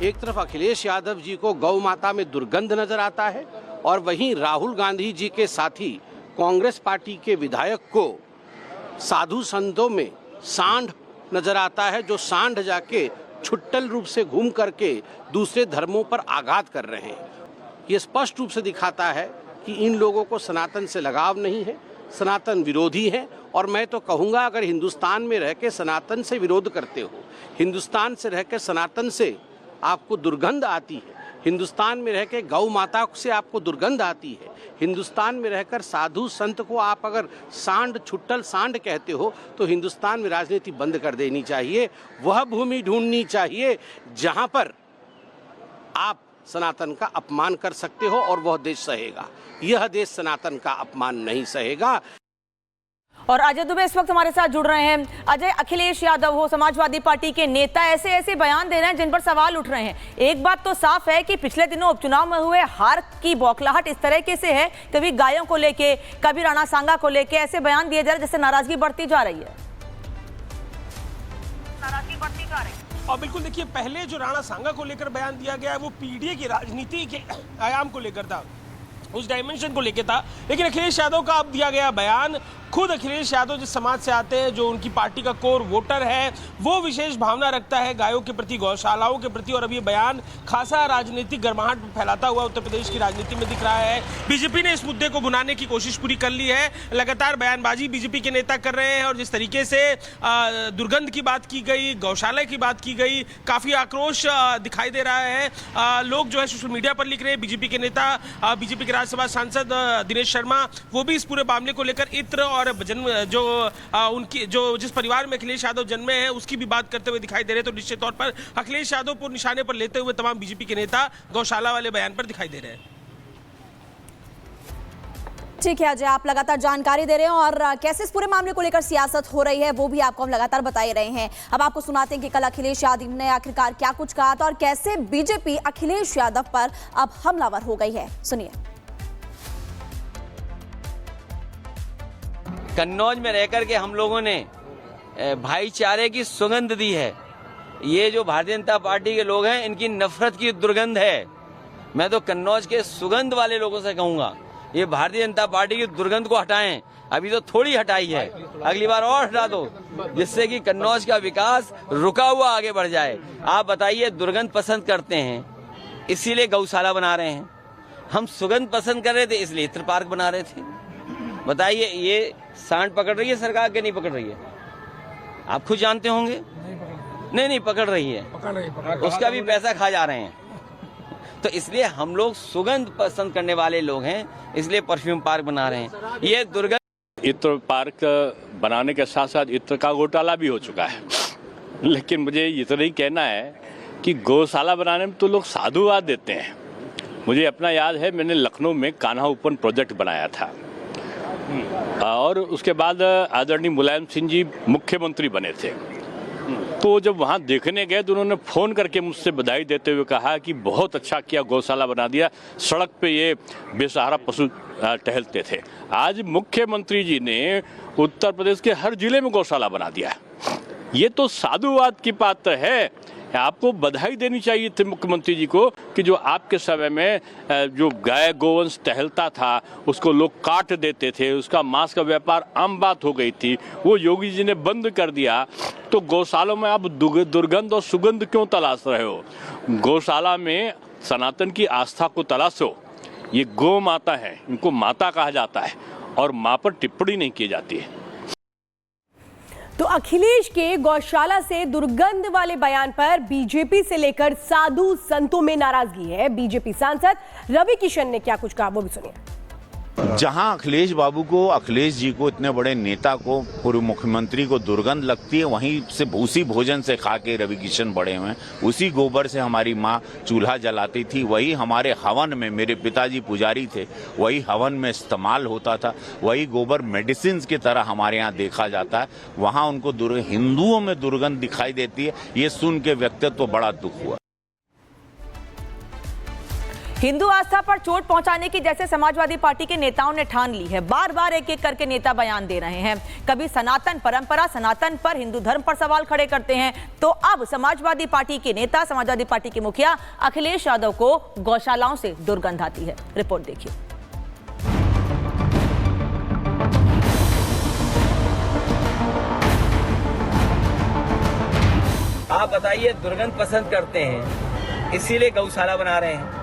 एक तरफ अखिलेश यादव जी को गौ माता में दुर्गंध नजर आता है और वहीं राहुल गांधी जी के साथी कांग्रेस पार्टी के विधायक को साधु संतों में सांड नजर आता है, जो सांड जाके छुट्टल रूप से घूम करके दूसरे धर्मों पर आघात कर रहे हैं। ये स्पष्ट रूप से दिखाता है कि इन लोगों को सनातन से लगाव नहीं है, सनातन विरोधी है। और मैं तो कहूँगा, अगर हिंदुस्तान में रह के सनातन से विरोध करते हो, हिंदुस्तान से रह के सनातन से आपको दुर्गंध आती है, हिंदुस्तान में रह के गौ माता से आपको दुर्गंध आती है, हिंदुस्तान में रहकर साधु संत को आप अगर सांड छुट्टल सांड कहते हो, तो हिंदुस्तान में राजनीति बंद कर देनी चाहिए। वह भूमि ढूंढनी चाहिए जहां पर आप सनातन का अपमान कर सकते हो और वह देश सहेगा। यह देश सनातन का अपमान नहीं सहेगा। और अजय दुबे इस वक्त हमारे साथ जुड़ रहे हैं। अजय, अखिलेश यादव हो, समाजवादी पार्टी के नेता, ऐसे ऐसे बयान दे रहे हैं जिन पर सवाल उठ रहे हैं। एक बात तो साफ है कि पिछले दिनों उपचुनाव में हुए हार की बौखलाहट इस तरीके से है, कभी गायों को लेके, कभी राणा सांगा को लेके ऐसे बयान दिए जा रहे हैं जिससे नाराजगी बढ़ती जा रही है। और बिल्कुल देखिए, पहले जो राणा सांगा को लेकर बयान दिया गया है वो पीडीए की राजनीति के आयाम को लेकर था, उस डायमेंशन को लेकर था। लेकिन अखिलेश यादव का अब दिया गया बयान, खुद अखिलेश यादव जिस समाज से आते हैं, जो उनकी पार्टी का कोर वोटर है, वो विशेष भावना रखता है गायों के प्रति, गौशालाओं के प्रति। और अब ये बयान खासा राजनीतिक गर्माहट फैलाता हुआ उत्तर प्रदेश की राजनीति में दिख रहा है। बीजेपी ने इस मुद्दे को भुनाने की कोशिश पूरी कर ली है। लगातार बयानबाजी बीजेपी के नेता कर रहे हैं और जिस तरीके से दुर्गंध की बात की गई, गौशाला की बात की गई, काफी आक्रोश दिखाई दे रहा है। लोग जो है सोशल मीडिया पर लिख रहे हैं। बीजेपी के नेता, बीजेपी के राज्यसभा सांसद दिनेश शर्मा, वो भी इस पूरे मामले को लेकर इत्र और जन्म जो उनकी जो जिस परिवार में अखिलेश यादव जन्मे हैं उसकी भी बात करते हुए दिखाई दे रहे हैं। तो निश्चित तौर पर अखिलेश यादव को निशाने पर लेते हुए तमाम बीजेपी के नेता गौशाला वाले बयान पर दिखाई दे रहे हैं। ठीक है अजय, आप लगातार जानकारी दे रहे हैं और कैसे इस पूरे मामले को लेकर सियासत हो रही है वो भी आपको हम लगातार बता ही रहे हैं। अब आपको सुनाते हैं कि कल अखिलेश यादव ने आखिरकार क्या कुछ कहा था और कैसे बीजेपी अखिलेश यादव पर अब हमलावर हो गई है। सुनिए। कन्नौज में रहकर के हम लोगों ने भाईचारे की सुगंध दी है। ये जो भारतीय जनता पार्टी के लोग हैं, इनकी नफरत की दुर्गंध है। मैं तो कन्नौज के सुगंध वाले लोगों से कहूंगा, ये भारतीय जनता पार्टी की दुर्गंध को हटाएं। अभी तो थोड़ी हटाई है, अगली बार और हटा दो, जिससे कि कन्नौज का विकास रुका हुआ आगे बढ़ जाए। आप बताइए, दुर्गंध पसंद करते हैं इसीलिए गौशाला बना रहे हैं, हम सुगंध पसंद कर रहे थे इसलिए इत्र पार्क बना रहे थे। बताइए, ये सांड पकड़ रही है सरकार के नहीं पकड़ रही है? आप खुद जानते होंगे। नहीं पकड़ रही है, उसका भी पैसा खा जा रहे हैं। तो इसलिए हम लोग सुगंध पसंद करने वाले लोग हैं, इसलिए परफ्यूम पार्क बना रहे हैं। ये दुर्गंध इत्र पार्क बनाने के साथ साथ इत्र का घोटाला भी हो चुका है। लेकिन मुझे इतना ही कहना है कि गौशाला बनाने में तो लोग साधुवाद देते हैं। मुझे अपना याद है, मैंने लखनऊ में कान्हा ओपन प्रोजेक्ट बनाया था और उसके बाद आदरणीय मुलायम सिंह जी मुख्यमंत्री बने थे। तो जब वहाँ देखने गए तो उन्होंने फ़ोन करके मुझसे बधाई देते हुए कहा कि बहुत अच्छा किया, गौशाला बना दिया, सड़क पे ये बेसहारा पशु टहलते थे। आज मुख्यमंत्री जी ने उत्तर प्रदेश के हर जिले में गौशाला बना दिया। ये तो साधुवाद की पात्र है। आपको बधाई देनी चाहिए थी मुख्यमंत्री जी को कि जो आपके समय में जो गाय गोवंश टहलता था उसको लोग काट देते थे, उसका मांस का व्यापार आम बात हो गई थी, वो योगी जी ने बंद कर दिया। तो गौशालों में आप दुर्गंध और सुगंध क्यों तलाश रहे हो? गौशाला में सनातन की आस्था को तलाशो। ये गौ माता है, इनको माता कहा जाता है और माँ पर टिप्पणी नहीं की जाती है। तो अखिलेश के गौशाला से दुर्गंध वाले बयान पर बीजेपी से लेकर साधु संतों में नाराजगी है। बीजेपी सांसद रवि किशन ने क्या कुछ कहा वो भी सुनिए। जहां अखिलेश बाबू को, अखिलेश जी को, इतने बड़े नेता को, पूर्व मुख्यमंत्री को दुर्गंध लगती है, वहीं से उसी भोजन से खा के रवि किशन बड़े हुए हैं। उसी गोबर से हमारी माँ चूल्हा जलाती थी, वही हमारे हवन में, मेरे पिताजी पुजारी थे, वही हवन में इस्तेमाल होता था, वही गोबर मेडिसिन की तरह हमारे यहाँ देखा जाता है। वहाँ उनको हिंदुओं में दुर्गंध दिखाई देती है। ये सुन के व्यक्तित्व बड़ा दुख हुआ। हिंदू आस्था पर चोट पहुंचाने की जैसे समाजवादी पार्टी के नेताओं ने ठान ली है। बार बार एक एक करके नेता बयान दे रहे हैं। कभी सनातन परंपरा, सनातन पर, हिंदू धर्म पर सवाल खड़े करते हैं। तो अब समाजवादी पार्टी के नेता, समाजवादी पार्टी के मुखिया अखिलेश यादव को गौशालाओं से दुर्गंध आती है। रिपोर्ट देखिए। आप बताइए, दुर्गंध पसंद करते हैं इसीलिए गौशाला बना रहे हैं।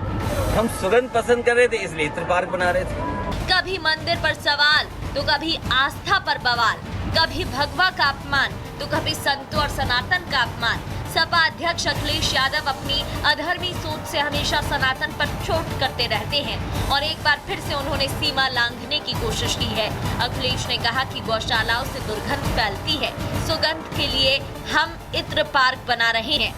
हम सुगंध पसंद कर रहे थे इसलिए इत्र पार्क बना रहे थे। कभी मंदिर पर सवाल तो कभी आस्था पर बवाल, कभी भगवा का अपमान तो कभी संतों और सनातन का अपमान। सपा अध्यक्ष अखिलेश यादव अपनी अधर्मी सोच से हमेशा सनातन पर चोट करते रहते हैं और एक बार फिर से उन्होंने सीमा लांघने की कोशिश की है। अखिलेश ने कहा कि गौशालाओं से दुर्गंध फैलती है, सुगंध के लिए हम इत्र पार्क बना रहे हैं।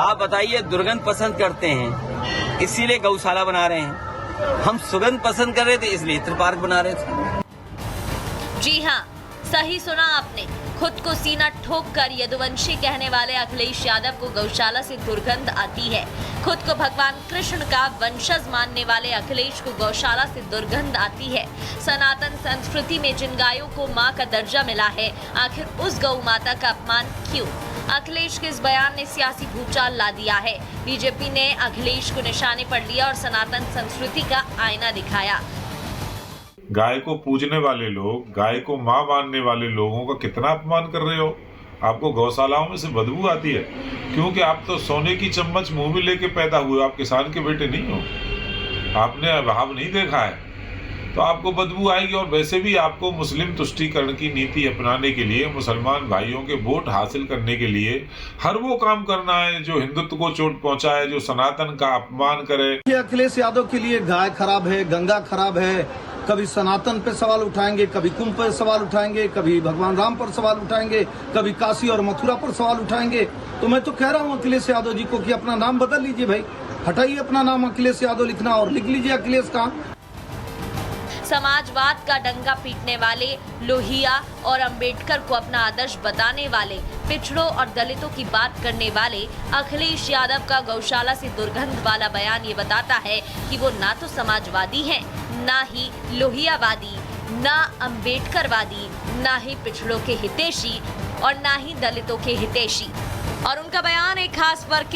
आप बताइए, दुर्गंध पसंद करते हैं इसीलिए गौशाला बना रहे हैं। हम सुगंध पसंद कर रहे थे इसलिए इत्र पार्क बना रहे थे। जी हाँ, सही सुना आपने। खुद को सीना ठोक कर यदुवंशी कहने वाले अखिलेश यादव को गौशाला से दुर्गंध आती है। खुद को भगवान कृष्ण का वंशज मानने वाले अखिलेश को गौशाला से दुर्गंध आती है। सनातन संस्कृति में जिन गायों को मां का दर्जा मिला है, आखिर उस गौ माता का अपमान क्यों? अखिलेश के इस बयान ने सियासी भूचाल ला दिया है। बीजेपी ने अखिलेश को निशाने पर लिया और सनातन संस्कृति का आईना दिखाया। गाय को पूजने वाले लोग, गाय को मां मानने वाले लोगों का कितना अपमान कर रहे हो। आपको गौशालाओं में से बदबू आती है क्योंकि आप तो सोने की चम्मच मुंह में लेके पैदा हुए, आप किसान के बेटे नहीं हो। आपने अभाव नहीं देखा है तो आपको बदबू आएगी। और वैसे भी आपको मुस्लिम तुष्टीकरण की नीति अपनाने के लिए, मुसलमान भाइयों के वोट हासिल करने के लिए हर वो काम करना है जो हिंदुत्व को चोट पहुंचाए, जो सनातन का अपमान करे। अखिलेश यादव के लिए गाय खराब है, गंगा खराब है। कभी सनातन पे सवाल उठाएंगे, कभी कुंभ पर सवाल उठाएंगे, कभी भगवान राम पर सवाल उठाएंगे, कभी काशी और मथुरा पर सवाल उठाएंगे। तो मैं तो कह रहा हूँ अखिलेश यादव जी को कि अपना नाम बदल लीजिए भाई, हटाइए अपना नाम अखिलेश यादव लिखना और लिख लीजिए अखिलेश का। समाजवाद का डंका पीटने वाले, लोहिया और अंबेडकर को अपना आदर्श बताने वाले, पिछड़ों और दलितों की बात करने वाले अखिलेश यादव का गौशाला से दुर्गंध वाला बयान ये बताता है कि वो ना तो समाजवादी हैं, ना ही लोहियावादी, ना अंबेडकरवादी, ना ही पिछड़ों के हितैषी और ना ही दलितों के हितैषी। और उनका बयान एक खास वर्ग के